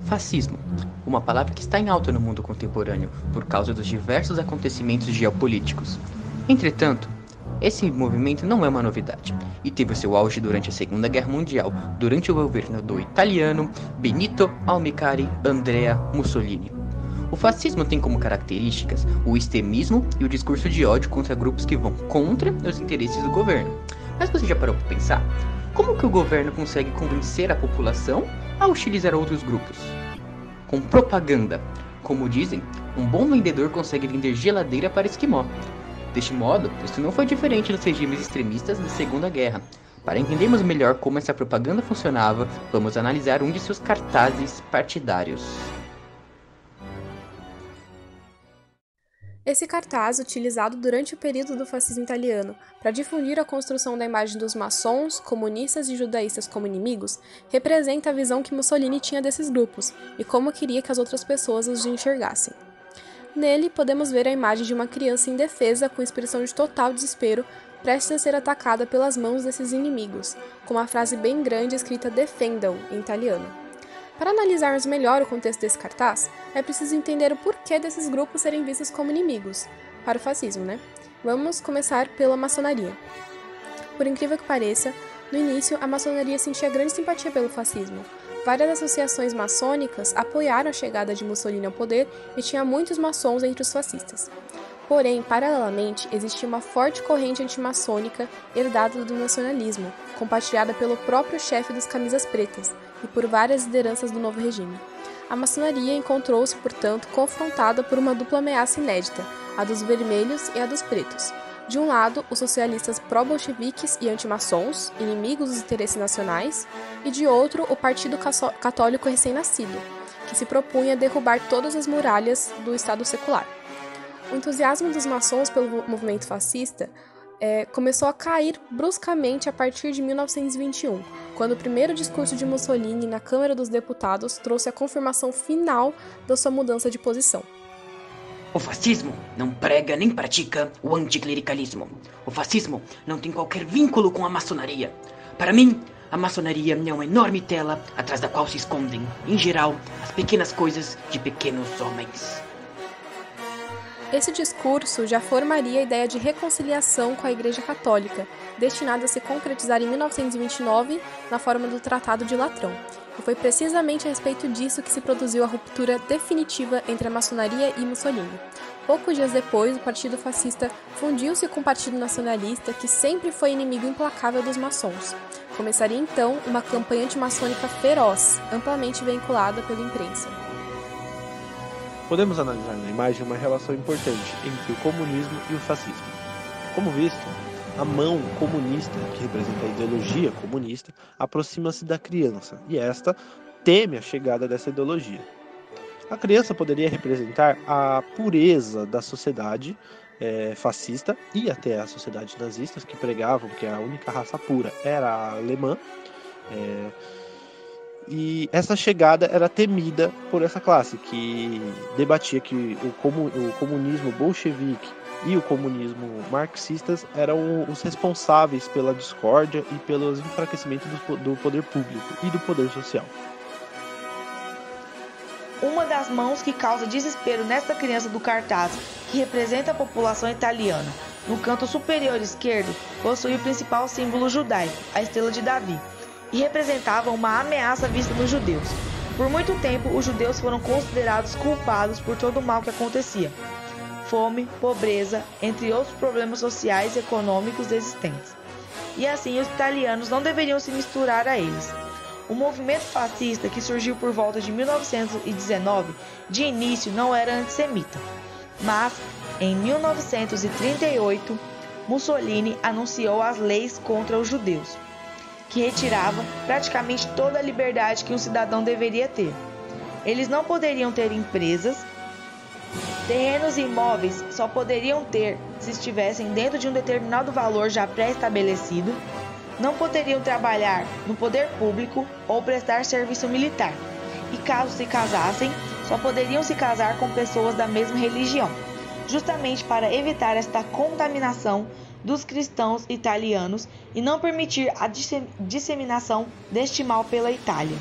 Fascismo, uma palavra que está em alta no mundo contemporâneo por causa dos diversos acontecimentos geopolíticos. Entretanto, esse movimento não é uma novidade e teve seu auge durante a Segunda Guerra Mundial, durante o governo do italiano Benito Mussolini Andrea Mussolini. O fascismo tem como características o extremismo e o discurso de ódio contra grupos que vão contra os interesses do governo. Mas você já parou para pensar? Como que o governo consegue convencer a população a utilizar outros grupos? Com propaganda. Como dizem, um bom vendedor consegue vender geladeira para esquimó. Deste modo, isso não foi diferente dos regimes extremistas da Segunda Guerra. Para entendermos melhor como essa propaganda funcionava, vamos analisar um de seus cartazes partidários. Esse cartaz, utilizado durante o período do fascismo italiano para difundir a construção da imagem dos maçons, comunistas e judaístas como inimigos, representa a visão que Mussolini tinha desses grupos e como queria que as outras pessoas os enxergassem. Nele, podemos ver a imagem de uma criança indefesa com expressão de total desespero, prestes a ser atacada pelas mãos desses inimigos, com uma frase bem grande escrita "defendam" em italiano. Para analisarmos melhor o contexto desse cartaz, é preciso entender o porquê desses grupos serem vistos como inimigos para o fascismo, Vamos começar pela maçonaria. Por incrível que pareça, no início a maçonaria sentia grande simpatia pelo fascismo. Várias associações maçônicas apoiaram a chegada de Mussolini ao poder e tinha muitos maçons entre os fascistas. Porém, paralelamente, existia uma forte corrente antimaçônica herdada do nacionalismo, compartilhada pelo próprio chefe dos Camisas Pretas e por várias lideranças do novo regime. A maçonaria encontrou-se, portanto, confrontada por uma dupla ameaça inédita, a dos vermelhos e a dos pretos. De um lado, os socialistas pró-bolcheviques e antimaçons, inimigos dos interesses nacionais, e de outro, o Partido Católico recém-nascido, que se propunha derrubar todas as muralhas do Estado secular. O entusiasmo dos maçons pelo movimento fascista começou a cair bruscamente a partir de 1921, quando o primeiro discurso de Mussolini na Câmara dos Deputados trouxe a confirmação final da sua mudança de posição. O fascismo não prega nem pratica o anticlericalismo. O fascismo não tem qualquer vínculo com a maçonaria. Para mim, a maçonaria é uma enorme tela atrás da qual se escondem, em geral, as pequenas coisas de pequenos homens. Esse discurso já formaria a ideia de reconciliação com a Igreja Católica, destinada a se concretizar em 1929 na forma do Tratado de Latrão. E foi precisamente a respeito disso que se produziu a ruptura definitiva entre a maçonaria e Mussolini. Poucos dias depois, o Partido Fascista fundiu-se com o Partido Nacionalista, que sempre foi inimigo implacável dos maçons. Começaria então uma campanha antimaçônica feroz, amplamente veiculada pela imprensa. Podemos analisar na imagem uma relação importante entre o comunismo e o fascismo. Como visto, a mão comunista, que representa a ideologia comunista, aproxima-se da criança, e esta teme a chegada dessa ideologia. A criança poderia representar a pureza da sociedade fascista e até a sociedade nazista, que pregavam que a única raça pura era a alemã. E essa chegada era temida por essa classe, que debatia que o comunismo bolchevique e o comunismo marxistas eram os responsáveis pela discórdia e pelos enfraquecimentos do poder público e do poder social. Uma das mãos que causa desespero nesta criança do cartaz, que representa a população italiana, no canto superior esquerdo, possui o principal símbolo judaico, a estrela de Davi, e representava uma ameaça vista nos judeus. Por muito tempo, os judeus foram considerados culpados por todo o mal que acontecia. Fome, pobreza, entre outros problemas sociais e econômicos existentes. E assim, os italianos não deveriam se misturar a eles. O movimento fascista, que surgiu por volta de 1919, de início não era antissemita. Mas, em 1938, Mussolini anunciou as leis contra os judeus, que retirava praticamente toda a liberdade que um cidadão deveria ter. Eles não poderiam ter empresas, terrenos e imóveis só poderiam ter se estivessem dentro de um determinado valor já pré-estabelecido, não poderiam trabalhar no poder público ou prestar serviço militar, e caso se casassem, só poderiam se casar com pessoas da mesma religião, justamente para evitar esta contaminação dos cristãos italianos e não permitir a disseminação deste mal pela Itália.